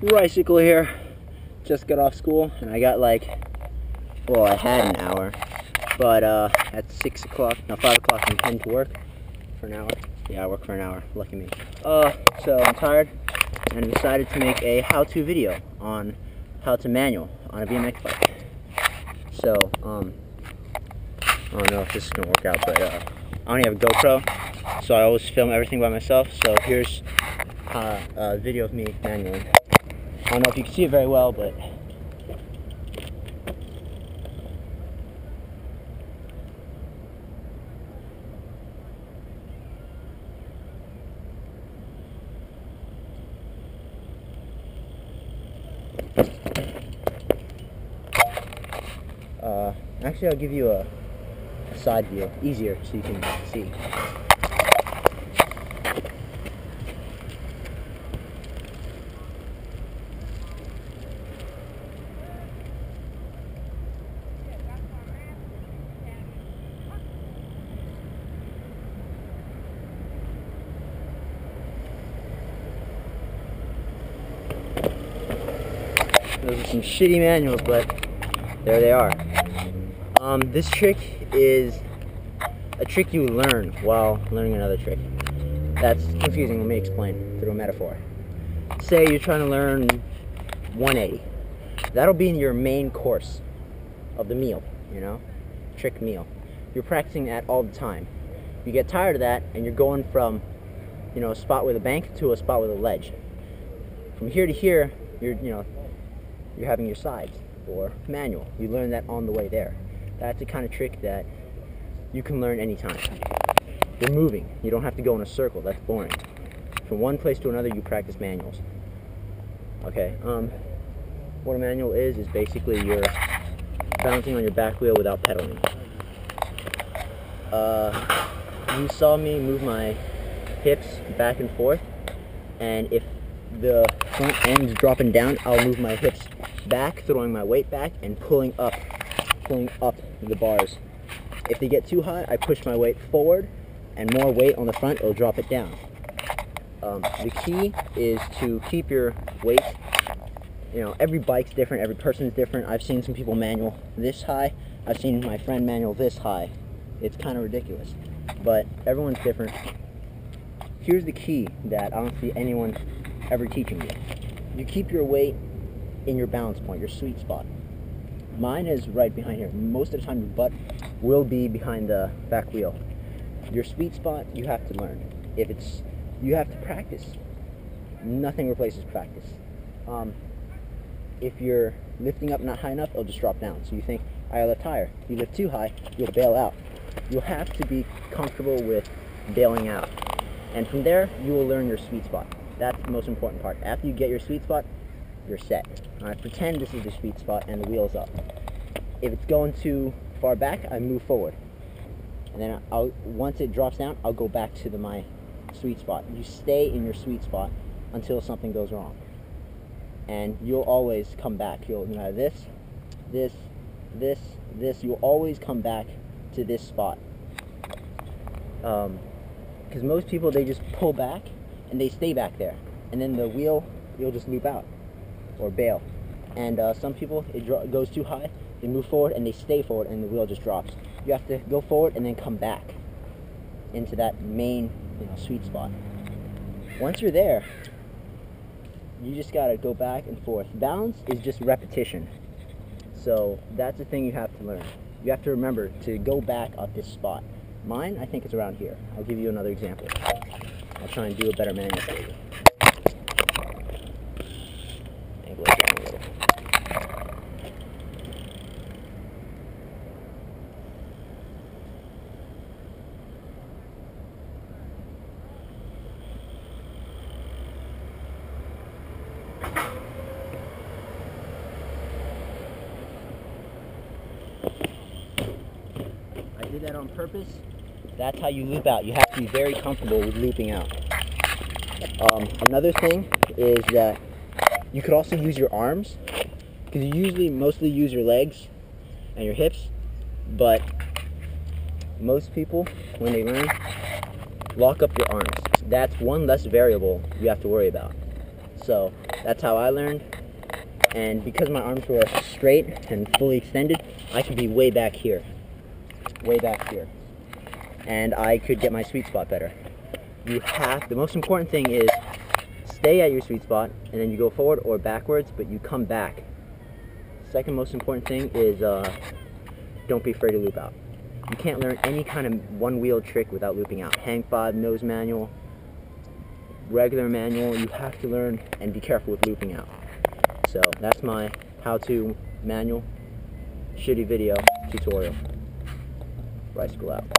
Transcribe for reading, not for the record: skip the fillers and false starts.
Ricycle here. Just got off school and I got well, I had an hour, but at 6 o'clock, no, 5 o'clock I'm heading to work for an hour. Yeah, I work for an hour, lucky me. So I'm tired and I decided to make a how-to video on how to manual on a BMX bike. So, I don't know if this is going to work out, but I only have a GoPro, so I always film everything by myself. So here's a video of me manualing. I don't know if you can see it very well, but actually I'll give you a side view, easier so you can see. Those are some shitty manuals, but there they are. This trick is a trick you learn while learning another trick. That's confusing. Let me explain through a metaphor. Say you're trying to learn 180. That'll be in your main course of the meal, you know? Trick meal. You're practicing that all the time. You get tired of that and you're going from, you know, a spot with a bank to a spot with a ledge. From here to here, you're having your sides or manual. You learn that on the way there. That's the kind of trick that you can learn anytime. You're moving. You don't have to go in a circle. That's boring. From one place to another, you practice manuals. Okay. What a manual is basically you're balancing on your back wheel without pedaling. You saw me move my hips back and forth, and if the front end's dropping down, I'll move my hips back, throwing my weight back and pulling up the bars. If they get too high, I push my weight forward, and more weight on the front will drop it down. The key is to keep your weight. You know, every bike's different, every person's different. I've seen some people manual this high. I've seen my friend manual this high. It's kind of ridiculous, but everyone's different. Here's the key that I don't see anyone ever teaching you. You keep your weight in your balance point, your sweet spot. Mine is right behind here. Most of the time your butt will be behind the back wheel. Your sweet spot you have to learn. You have to practice. Nothing replaces practice. If you're lifting up not high enough, it'll just drop down. So you think, I lift higher. If you lift too high, you'll bail out. You'll have to be comfortable with bailing out. And from there, you will learn your sweet spot. That's the most important part. After you get your sweet spot, you're set. Alright, pretend this is the sweet spot and the wheel's up. If it's going too far back, I move forward. And then once it drops down, I'll go back to my sweet spot. You stay in your sweet spot until something goes wrong. And you'll always come back. You'll this, you'll always come back to this spot. Because most people, they just pull back and they stay back there. And then the wheel, you'll just loop out or bail. And some people, it goes too high, they move forward and they stay forward and the wheel just drops. You have to go forward and then come back into that main sweet spot. Once you're there, you just gotta go back and forth. Balance is just repetition. So that's the thing you have to learn. You have to remember to go back at this spot. Mine, I think it's around here. I'll give you another example. I'll try and do a better manual for you. Angle it down a little. I did that on purpose. That's how you loop out. You have to be very comfortable with looping out. Another thing is that you could also use your arms, because you usually mostly use your legs and your hips, but most people, when they learn, lock up your arms. That's one less variable you have to worry about. So That's how I learned. And because my arms were straight and fully extended, I could be way back here. And I could get my sweet spot better. The most important thing is stay at your sweet spot, and then you go forward or backwards, but you come back. Second most important thing is don't be afraid to loop out. You can't learn any kind of one-wheel trick without looping out. Hang 5, nose manual, regular manual, you have to learn and be careful with looping out. So that's my how-to manual shitty video tutorial. Bicycle out.